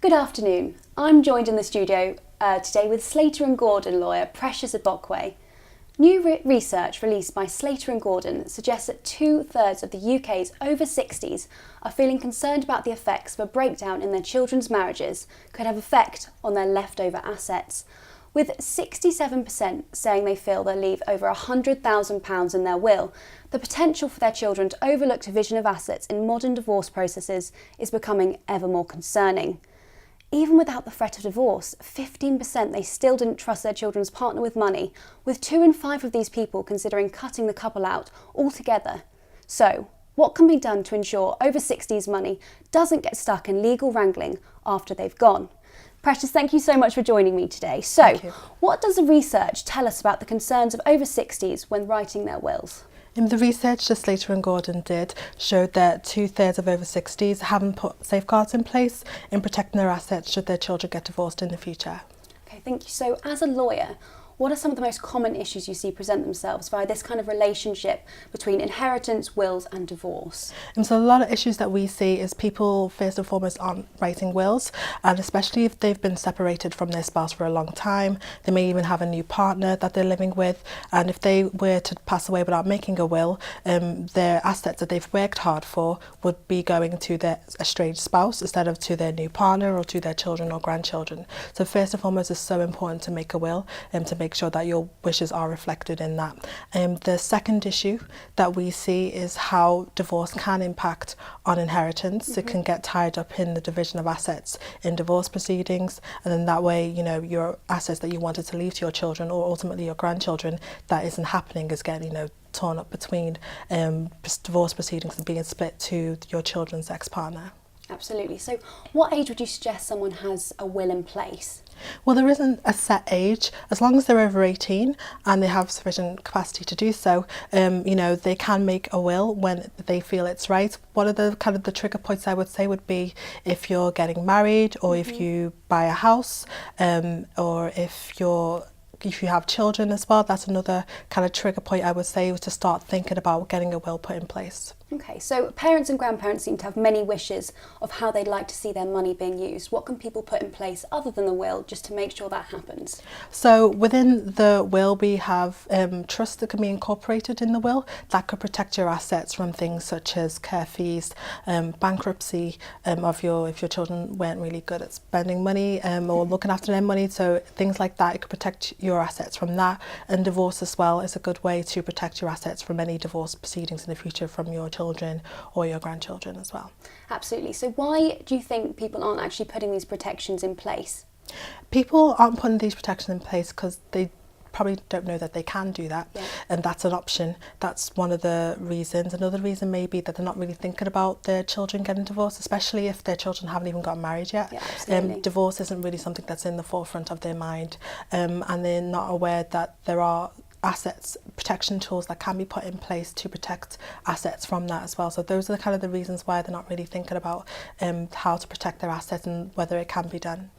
Good afternoon. I'm joined in the studio today with Slater and Gordon lawyer Precious Abokwe. New research released by Slater and Gordon suggests that 2/3 of the UK's over 60s are feeling concerned about the effects of a breakdown in their children's marriages could have effect on their leftover assets, with 67% saying they feel they'll leave over £100,000 in their will. The potential for their children to overlook division of assets in modern divorce processes is becoming ever more concerning. Even without the threat of divorce, 15% they still didn't trust their children's partner with money, with 2 in 5 of these people considering cutting the couple out altogether. So, what can be done to ensure over 60s money doesn't get stuck in legal wrangling after they've gone? Precious, thank you so much for joining me today. So, what does the research tell us about the concerns of over 60s when writing their wills? In the research that Slater and Gordon did showed that 2/3 of over 60s haven't put safeguards in place in protecting their assets should their children get divorced in the future. Okay, thank you. So as a lawyer, what are some of the most common issues you see present themselves via this kind of relationship between inheritance, wills and divorce? And so a lot of issues that we see is people first and foremost aren't writing wills, and especially if they've been separated from their spouse for a long time. They may even have a new partner that they're living with, and if they were to pass away without making a will, their assets that they've worked hard for would be going to their estranged spouse instead of to their new partner or to their children or grandchildren. So first and foremost, it's so important to make a will and to make sure that your wishes are reflected in that. The second issue that we see is how divorce can impact on inheritance. It can get tied up in the division of assets in divorce proceedings, and then that way, you know, your assets that you wanted to leave to your children or ultimately your grandchildren, that isn't happening, is getting, you know, torn up between divorce proceedings and being split to your children's ex-partner. Absolutely. So what age would you suggest someone has a will in place? Well, there isn't a set age. As long as they're over 18 and they have sufficient capacity to do so, you know, they can make a will when they feel it's right. One of the kind of the trigger points I would say would be if you're getting married, or if you buy a house, or if you have children as well. That's another kind of trigger point I would say, to start thinking about getting a will put in place. Okay, so parents and grandparents seem to have many wishes of how they'd like to see their money being used. What can people put in place other than the will just to make sure that happens? So within the will we have trusts that can be incorporated in the will that could protect your assets from things such as care fees, bankruptcy if your children weren't really good at spending money or looking after their money. So things like that, it could protect your assets from that. And divorce as well is a good way to protect your assets from any divorce proceedings in the future from your children or your grandchildren as well. Absolutely. So why do you think people aren't actually putting these protections in place? People aren't putting these protections in place because they probably don't know that they can do that, and that's an option. That's one of the reasons. Another reason may be that they're not really thinking about their children getting divorced, especially if their children haven't even got married yet. Divorce isn't really something that's in the forefront of their mind, and they're not aware that there are assets protection tools that can be put in place to protect assets from that as well. So those are the kind of the reasons why they're not really thinking about how to protect their assets and whether it can be done.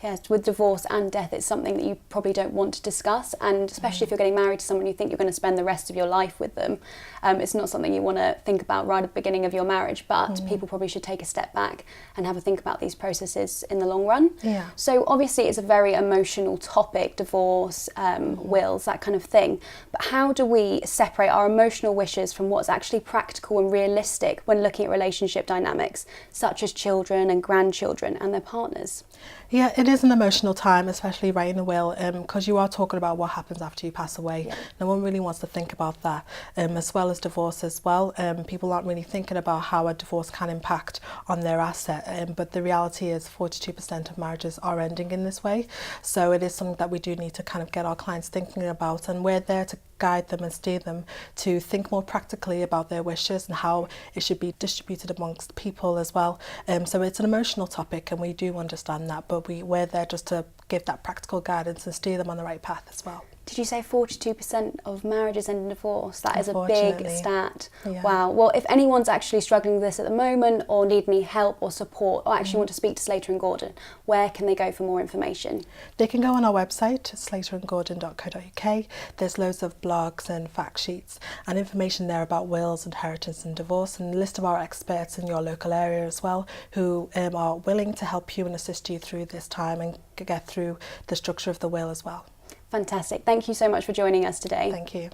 Yes, with divorce and death, it's something that you probably don't want to discuss, and especially if you're getting married to someone you think you're going to spend the rest of your life with them, it's not something you want to think about right at the beginning of your marriage, but people probably should take a step back and have a think about these processes in the long run. So obviously it's a very emotional topic, divorce, wills, that kind of thing, but how do we separate our emotional wishes from what's actually practical and realistic when looking at relationship dynamics, such as children and grandchildren and their partners? Yeah, it is an emotional time, especially writing a will, because you are talking about what happens after you pass away. No one really wants to think about that, as well as divorce as well. People aren't really thinking about how a divorce can impact on their asset, but the reality is 42% of marriages are ending in this way. So it is something that we do need to kind of get our clients thinking about, and we're there to guide them and steer them to think more practically about their wishes and how it should be distributed amongst people as well. So it's an emotional topic, and we do understand that, but we're there just to give that practical guidance and steer them on the right path as well. Did you say 42% of marriages end in divorce? That is a big Unfortunately. stat. Yeah. Wow. Well, if anyone's actually struggling with this at the moment or need any help or support or actually want to speak to Slater and Gordon, where can they go for more information? They can go on our website, slaterandgordon.co.uk. There's loads of blogs and fact sheets and information there about wills, inheritance and divorce, and a list of our experts in your local area as well, who are willing to help you and assist you through this time and get through the structure of the will as well. Fantastic. Thank you so much for joining us today. Thank you.